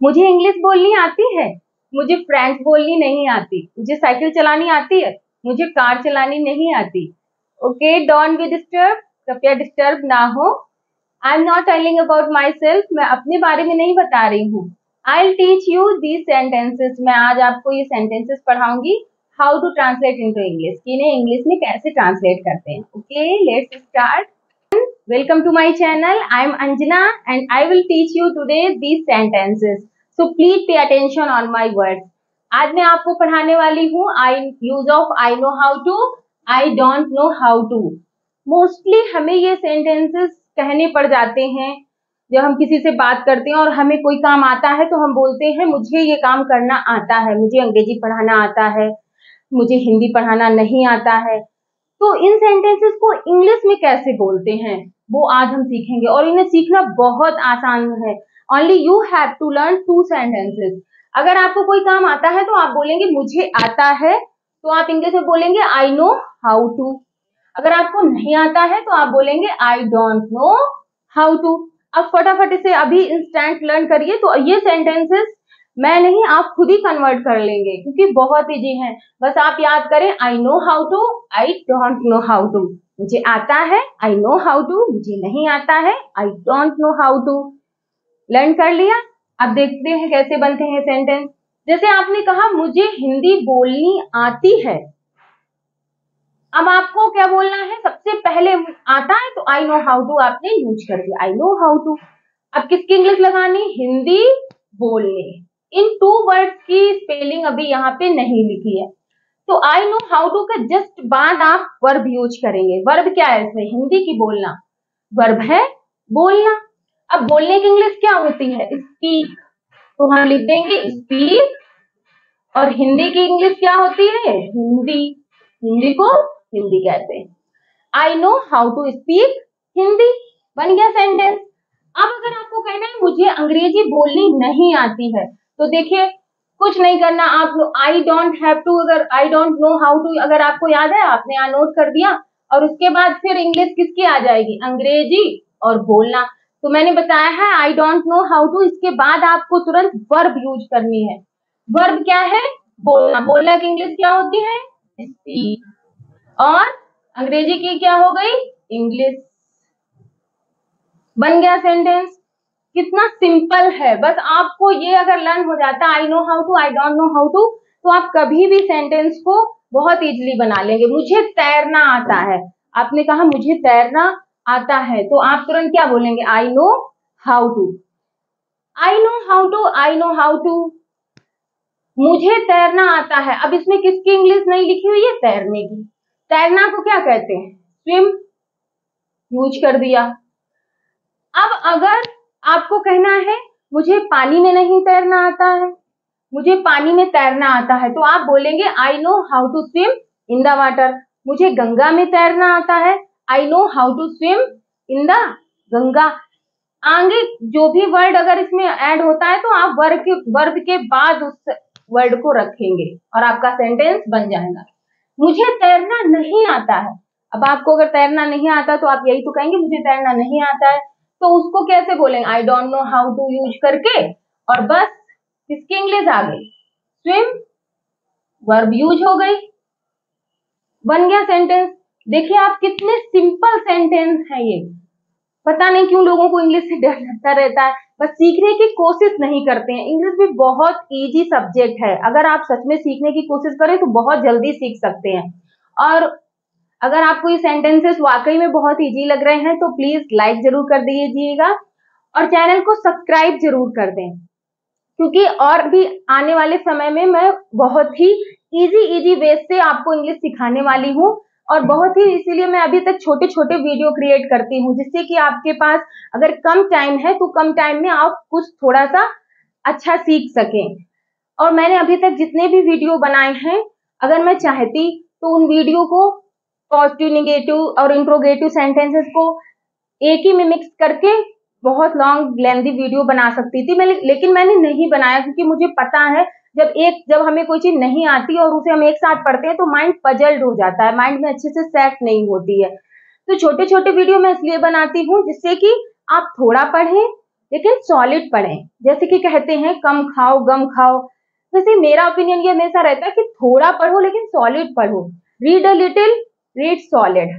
मुझे इंग्लिश बोलनी आती है, मुझे फ्रेंच बोलनी नहीं आती, मुझे साइकिल चलानी आती है, मुझे कार चलानी नहीं आती। ओके, डोंट बी डिस्टर्ब, कृपया डिस्टर्ब ना हो। I am not telling about myself, मैं अपने बारे में नहीं बता रही हूँ। I will teach you these sentences, मैं आज आपको ये सेंटेंसेस पढ़ाऊंगी। How to translate into English, कि इन्हें इंग्लिश में कैसे ट्रांसलेट करते हैं। Okay, let's start. Welcome to my channel. I am Anjana and I will teach you today these sentences. So please pay attention on my words. आज मैं आपको पढ़ाने वाली हूँ use of I know how to, I don't know how to. Mostly हमें ये sentences कहने पड़ जाते हैं जब हम किसी से बात करते हैं और हमें कोई काम आता है तो हम बोलते हैं मुझे ये काम करना आता है, मुझे अंग्रेजी पढ़ाना आता है, मुझे हिंदी पढ़ाना नहीं आता है। तो इन सेंटेंसेस को इंग्लिश में कैसे बोलते हैं वो आज हम सीखेंगे और इन्हें सीखना बहुत आसान है। Only you have to learn 2 sentences. अगर आपको कोई काम आता है तो आप बोलेंगे मुझे आता है, तो आप इंग्लिश में बोलेंगे आई नो हाउ टू। अगर आपको नहीं आता है तो आप बोलेंगे I don't know how to. अब फटाफट इसे अभी इंस्टेंट लर्न करिए। तो ये सेंटेंसेस मैं नहीं, आप खुद ही कन्वर्ट कर लेंगे क्योंकि बहुत इजी है। बस आप याद करें I know how to, I don't know how to. मुझे आता है आई नो हाउ टू, मुझे नहीं आता है I don't know how to. Learn कर लिया? अब देखते हैं कैसे बनते हैं सेंटेंस। जैसे आपने कहा मुझे हिंदी बोलनी आती है। अब आपको क्या बोलना है? सबसे पहले आता है तो आई नो हाउ टू आपने यूज कर दिया, आई नो हाउ टू। अब किसकी इंग्लिश लगानी? हिंदी बोलने। इन 2 वर्ड्स की स्पेलिंग अभी यहाँ पे नहीं लिखी है, तो आई नो हाउ टू के जस्ट बाद आप वर्ब यूज करेंगे। वर्ब क्या है इसमें? हिंदी की बोलना, वर्ब है बोलना। अब बोलने की इंग्लिश क्या होती है? स्पीक, तो हम लिख देंगे स्पीक। और हिंदी की इंग्लिश क्या होती है? हिंदी। हिंदी को हिंदी कहते हैं। I know how to speak Hindi. बन गया सेंटेंस। अब अगर आपको कहना है मुझे अंग्रेजी बोलनी नहीं आती है, तो देखिए कुछ नहीं करना, आप आई डोंट हैव टू, अगर I don't know how to अगर आपको याद है आपने यहाँ नोट कर दिया, और उसके बाद फिर इंग्लिश किसकी आ जाएगी? अंग्रेजी और बोलना। तो मैंने बताया है I don't know how to, इसके बाद आपको तुरंत वर्ब यूज करनी है। वर्ब क्या है? बोलना। बोलना की इंग्लिश क्या होती है? स्पीक। और अंग्रेजी की क्या हो गई? इंग्लिश। बन गया सेंटेंस। कितना सिंपल है। बस आपको ये अगर लर्न हो जाता है I know how to, I don't know how to, तो आप कभी भी सेंटेंस को बहुत इजीली बना लेंगे। मुझे तैरना आता है, आपने कहा मुझे तैरना आता है, तो आप तुरंत क्या बोलेंगे? I know how to. I know how to, I know how to. मुझे तैरना आता है। अब इसमें किसकी इंग्लिश नहीं लिखी हुई है? तैरने की। तैरना को क्या कहते हैं? स्विम। यूज कर दिया। अब अगर आपको कहना है मुझे पानी में नहीं तैरना आता है, मुझे पानी में तैरना आता है, तो आप बोलेंगे I know how to swim in the water. मुझे गंगा में तैरना आता है, I know how to swim in the Ganga. आगे जो भी वर्ड अगर इसमें ऐड होता है तो आप वर्ब के बाद उस वर्ड को रखेंगे और आपका सेंटेंस बन जाएगा। मुझे तैरना नहीं आता है। अब आपको अगर तैरना नहीं आता तो आप यही तो कहेंगे मुझे तैरना नहीं आता है, तो उसको कैसे बोलेंगे? I don't know how to use करके, और बस किसकी इंग्लिश आ गई? स्विम। वर्ब यूज हो गई। बन गया सेंटेंस। देखिए आप कितने सिंपल सेंटेंस है ये। पता नहीं क्यों लोगों को इंग्लिश से डर लगता रहता है, बस सीखने की कोशिश नहीं करते हैं। इंग्लिश भी बहुत इजी सब्जेक्ट है, अगर आप सच में सीखने की कोशिश करें तो बहुत जल्दी सीख सकते हैं। और अगर आपको ये सेंटेंसेस वाकई में बहुत इजी लग रहे हैं तो प्लीज लाइक जरूर कर दीजिएगा और चैनल को सब्सक्राइब जरूर कर दें, क्योंकि और भी आने वाले समय में मैं बहुत ही इजी वे से आपको इंग्लिश सिखाने वाली हूँ। और बहुत ही इसीलिए मैं अभी तक छोटे छोटे वीडियो क्रिएट करती हूँ, जिससे कि आपके पास अगर कम टाइम है तो कम टाइम में आप कुछ थोड़ा सा अच्छा सीख सकें। और मैंने अभी तक जितने भी वीडियो बनाए हैं, अगर मैं चाहती तो उन वीडियो को पॉजिटिव, निगेटिव और इंट्रोगेटिव सेंटेंसेस को एक ही में मिक्स करके बहुत लॉन्ग लेंथी वीडियो बना सकती थी, लेकिन मैंने नहीं बनाया क्योंकि मुझे पता है जब हमें कोई चीज नहीं आती और उसे हम एक साथ पढ़ते हैं तो माइंड पजल्ड हो जाता है, माइंड में अच्छे से सेट नहीं होती है। तो छोटे छोटे वीडियो मैं इसलिए बनाती हूँ जिससे कि आप थोड़ा पढ़ें लेकिन सॉलिड पढ़ें। जैसे कि कहते हैं कम खाओ गम खाओ, वैसे मेरा ओपिनियन ये हमेशा रहता है कि थोड़ा पढ़ो लेकिन सॉलिड पढ़ो। Read a little, read solid.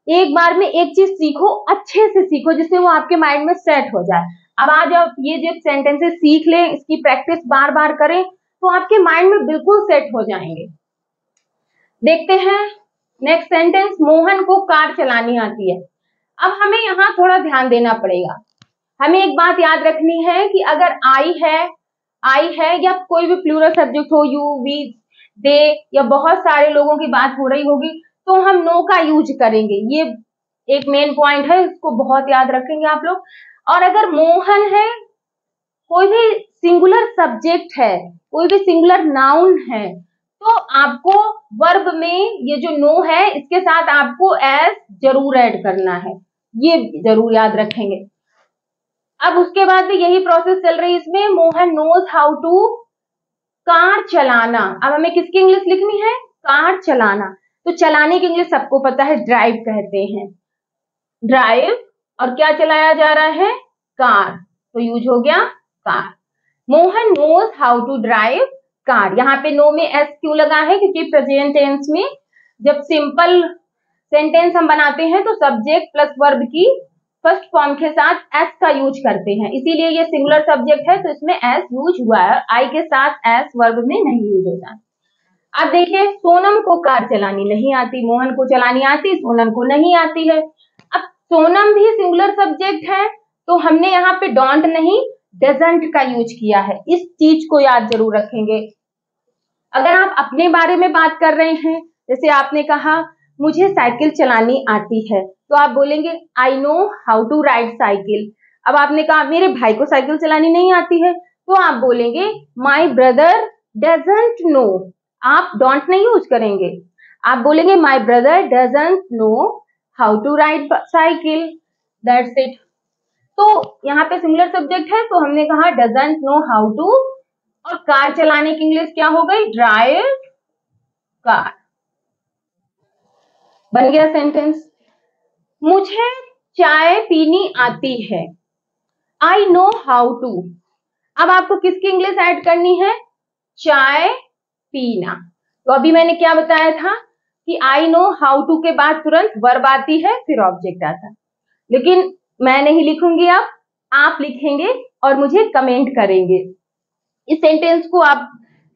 एक बार में एक चीज सीखो, अच्छे से सीखो, जिससे वो आपके माइंड में सेट हो जाए। अब आज आप ये जब सेंटेंसेस सीख लें, इसकी प्रैक्टिस बार बार करें, तो आपके माइंड में बिल्कुल सेट हो जाएंगे। देखते हैं नेक्स्ट सेंटेंस, मोहन को कार चलानी आती है। अब हमें यहाँ थोड़ा ध्यान देना पड़ेगा। हमें एक बात याद रखनी है कि अगर आई है या कोई भी प्लूरल सब्जेक्ट हो, यू वी दे, या बहुत सारे लोगों की बात हो रही होगी, तो हम नो का यूज करेंगे। ये एक मेन पॉइंट है, इसको बहुत याद रखेंगे आप लोग। और अगर मोहन है, कोई भी सिंगुलर सब्जेक्ट है, कोई भी सिंगुलर नाउन है, तो आपको वर्ब में ये जो नो है इसके साथ आपको एस जरूर ऐड करना है, ये जरूर याद रखेंगे। अब उसके बाद भी यही प्रोसेस चल रही है इसमें, Mohan knows how to car चलाना। अब हमें किसकी इंग्लिश लिखनी है, कार चलाना। तो चलाने की इंग्लिश सबको पता है, ड्राइव कहते हैं, ड्राइव। और क्या चलाया जा रहा है, कार, तो यूज हो गया car. Mohan knows how to drive car. यहाँ पे नो में एस क्यों लगा है, क्योंकि प्रेजेंट टेंस में जब सिंपल सेंटेंस हम बनाते हैं तो सब्जेक्ट प्लस वर्ब की फर्स्ट फॉर्म के साथ एस का यूज करते हैं, इसीलिए ये सिंगुलर सब्जेक्ट है तो इसमें एस यूज हुआ है, आई के साथ एस वर्ब में नहीं यूज होता। अब देखिए, सोनम को कार चलानी नहीं आती, मोहन को चलानी आती, सोनम को नहीं आती है। अब सोनम भी सिंगुलर सब्जेक्ट है, तो हमने यहाँ पे डोंट नहीं डजंट का यूज किया है, इस चीज को याद जरूर रखेंगे। अगर आप अपने बारे में बात कर रहे हैं, जैसे आपने कहा मुझे साइकिल चलानी आती है, तो आप बोलेंगे I know how to ride cycle. अब आपने कहा मेरे भाई को साइकिल चलानी नहीं आती है, तो आप बोलेंगे माई ब्रदर डजंट नो। आप डोंट नहीं यूज करेंगे, आप बोलेंगे my brother doesn't know how to ride cycle, that's it. तो यहाँ पे सिंगुलर सब्जेक्ट है, तो हमने कहा डजंट नो हाउ टू, और कार चलाने की इंग्लिश क्या हो गई, ड्राइव कार। बन गया सेंटेंस। मुझे चाय पीनी आती है, आई नो हाउ टू। अब आपको किसकी इंग्लिश ऐड करनी है, चाय पीना। तो अभी मैंने क्या बताया था कि आई नो हाउ टू के बाद तुरंत वर्ब आती है, फिर ऑब्जेक्ट आता है। लेकिन मैं नहीं लिखूंगी, अब आप लिखेंगे और मुझे कमेंट करेंगे। इस सेंटेंस को आप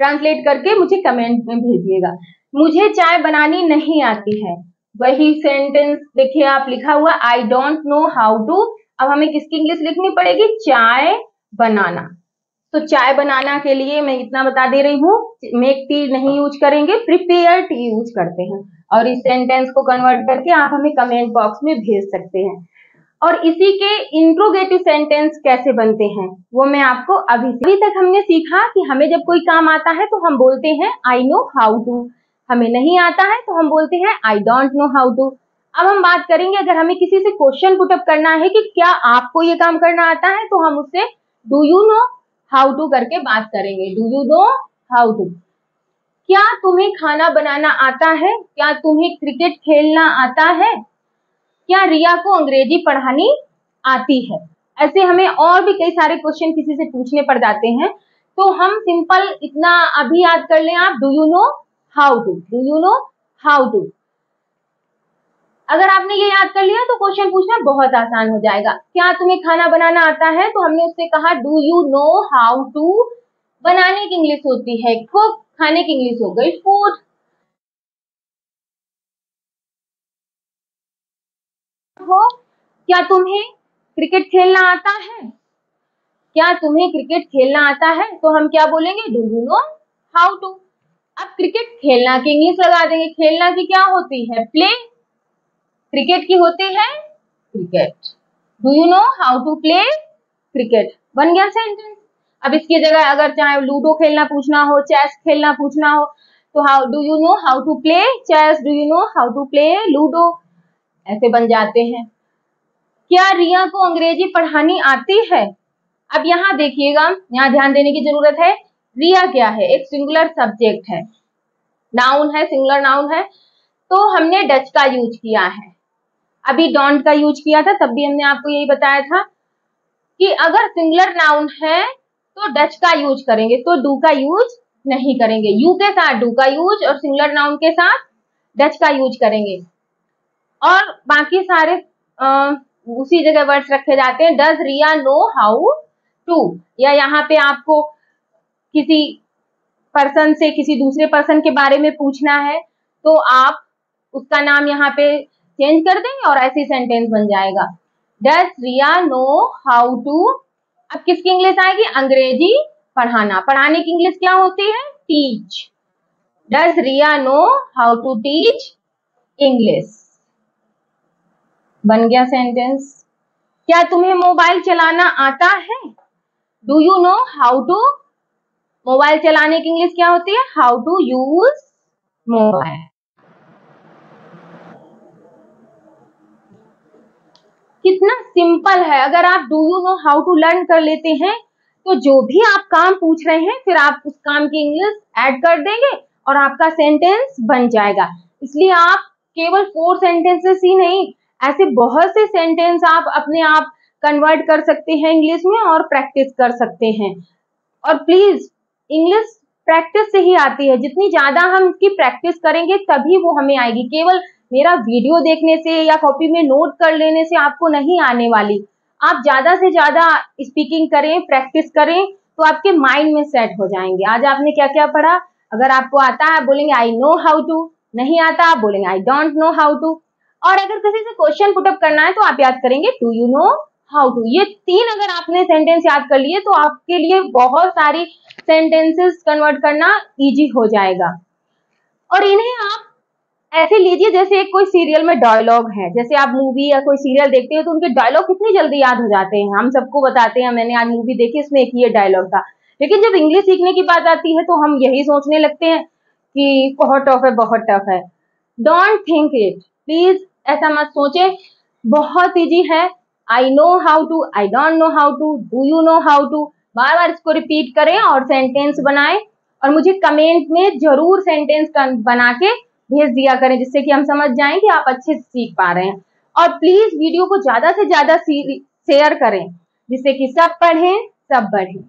ट्रांसलेट करके मुझे कमेंट में भेजिएगा। मुझे चाय बनानी नहीं आती है, वही सेंटेंस देखिए आप लिखा हुआ I don't know how to. अब हमें किसकी इंग्लिश लिखनी पड़ेगी, चाय बनाना। तो चाय बनाना के लिए मैं इतना बता दे रही हूँ, मेक टी नहीं यूज करेंगे, प्रिपेयर टी यूज करते हैं। और इस सेंटेंस को कन्वर्ट करके आप हमें कमेंट बॉक्स में भेज सकते हैं। और इसी के इंट्रोगेटिव सेंटेंस कैसे बनते हैं वो मैं आपको अभी तक हमने सीखा कि हमें जब कोई काम आता है तो हम बोलते हैं आई नो हाउ टू, हमें नहीं आता है तो हम बोलते हैं I don't know how to. अब हम बात करेंगे, अगर हमें किसी से क्वेश्चन पुटअप करना है कि क्या आपको ये काम करना आता है, तो हम उससे do you know how to करके बात करेंगे, do you know how to. क्या तुम्हें खाना बनाना आता है, क्या तुम्हें क्रिकेट खेलना आता है, क्या रिया को अंग्रेजी पढ़ानी आती है। ऐसे हमें और भी कई सारे क्वेश्चन किसी से पूछने पड़ जाते हैं, तो हम सिंपल इतना अभी याद कर लें आप, do you know how to, do you know how to. अगर आपने ये याद कर लिया तो क्वेश्चन पूछना बहुत आसान हो जाएगा। क्या तुम्हें खाना बनाना आता है, तो हमने उससे कहा do you know how to. बनाने की इंग्लिश होती है कुक, खाने की इंग्लिश हो गई फूड। हो, क्या तुम्हें क्रिकेट खेलना आता है, क्या तुम्हें क्रिकेट खेलना आता है, तो हम क्या बोलेंगे, do you know how to. अब क्रिकेट खेलना की इंग्लिश लगा देंगे, खेलना की क्या होती है, प्ले, क्रिकेट की होती है cricket. Do you know how to play cricket, बन गया सेंटेंस। अब इसकी जगह अगर चाहे लूडो खेलना पूछना हो, चेस खेलना पूछना हो, तो how do you know how to play chess, do you know how to play ludo, ऐसे बन जाते हैं। क्या रिया को अंग्रेजी पढ़ानी आती है। अब यहाँ देखिएगा, यहाँ ध्यान देने की जरूरत है, रिया क्या है, एक सिंगुलर सब्जेक्ट है, नाउन है, सिंगुलर नाउन है, तो हमने डच का यूज किया है। अभी डोंट का यूज किया था, तब भी हमने आपको यही बताया था। कि अगर सिंगुलर नाउन है तो डच का यूज करेंगे, तो डू का यूज नहीं करेंगे। यू के साथ डू का यूज और सिंगुलर नाउन के साथ डच का यूज करेंगे। और बाकी सारे उसी जगह वर्ड्स रखे जाते हैं। Does Riya know how to, या यहाँ पे आपको किसी पर्सन से किसी दूसरे पर्सन के बारे में पूछना है तो आप उसका नाम यहाँ पे चेंज कर देंगे और ऐसी सेंटेंस बन जाएगा। Does Riya know how to. अब किसकी इंग्लिश आएगी? अंग्रेजी पढ़ाना। पढ़ाने की इंग्लिश क्या होती है? Teach. Does Riya know how to teach English. बन गया सेंटेंस। क्या तुम्हें मोबाइल चलाना आता है? Do you know how to. Mobile चलाने की इंग्लिश क्या होती है? How to use mobile. कितना सिंपल है। अगर आप do you know how to learn कर लेते हैं तो जो भी आप काम पूछ रहे हैं फिर आप उस काम की इंग्लिश ऐड कर देंगे और आपका सेंटेंस बन जाएगा। इसलिए आप केवल 4 सेंटेंसेस ही नहीं, ऐसे बहुत से सेंटेंस आप अपने आप कन्वर्ट कर सकते हैं इंग्लिश में और प्रैक्टिस कर सकते हैं। और प्लीज, इंग्लिश प्रैक्टिस से ही आती है। जितनी ज्यादा हम इसकी प्रैक्टिस करेंगे तभी वो हमें आएगी। केवल मेरा वीडियो देखने से या कॉपी में नोट कर लेने से आपको नहीं आने वाली। आप ज्यादा से ज्यादा स्पीकिंग करें, प्रैक्टिस करें तो आपके माइंड में सेट हो जाएंगे। आज आपने क्या क्या पढ़ा? अगर आपको आता है आप बोलेंगे आई नो हाउ टू, नहीं आता आप बोलेंगे I don't know how to. और अगर किसी से क्वेश्चन पुटअप करना है तो आप याद करेंगे do you know how to. ये 3 अगर आपने सेंटेंस याद कर लिए तो आपके लिए बहुत सारी सेंटेंसेस कन्वर्ट करना इजी हो जाएगा। और इन्हें आप ऐसे लीजिए जैसे कोई सीरियल में डायलॉग है। जैसे आप मूवी या कोई सीरियल देखते हो तो उनके डायलॉग कितनी जल्दी याद हो जाते हैं। हम सबको बताते हैं मैंने आज मूवी देखी, इसमें एक ये डायलॉग था। लेकिन जब इंग्लिश सीखने की बात आती है तो हम यही सोचने लगते हैं कि बहुत टफ है, बहुत टफ है। डोंट थिंक इट, प्लीज ऐसा मत सोचे। बहुत इजी है। I know how to, I don't know how to, do you know how to. बार बार इसको रिपीट करें और सेंटेंस बनाएं और मुझे कमेंट में जरूर सेंटेंस बना के भेज दिया करें जिससे कि हम समझ जाएं कि आप अच्छे से सीख पा रहे हैं। और प्लीज वीडियो को ज्यादा से ज्यादा शेयर करें जिससे कि सब पढ़ें, सब बढ़ें।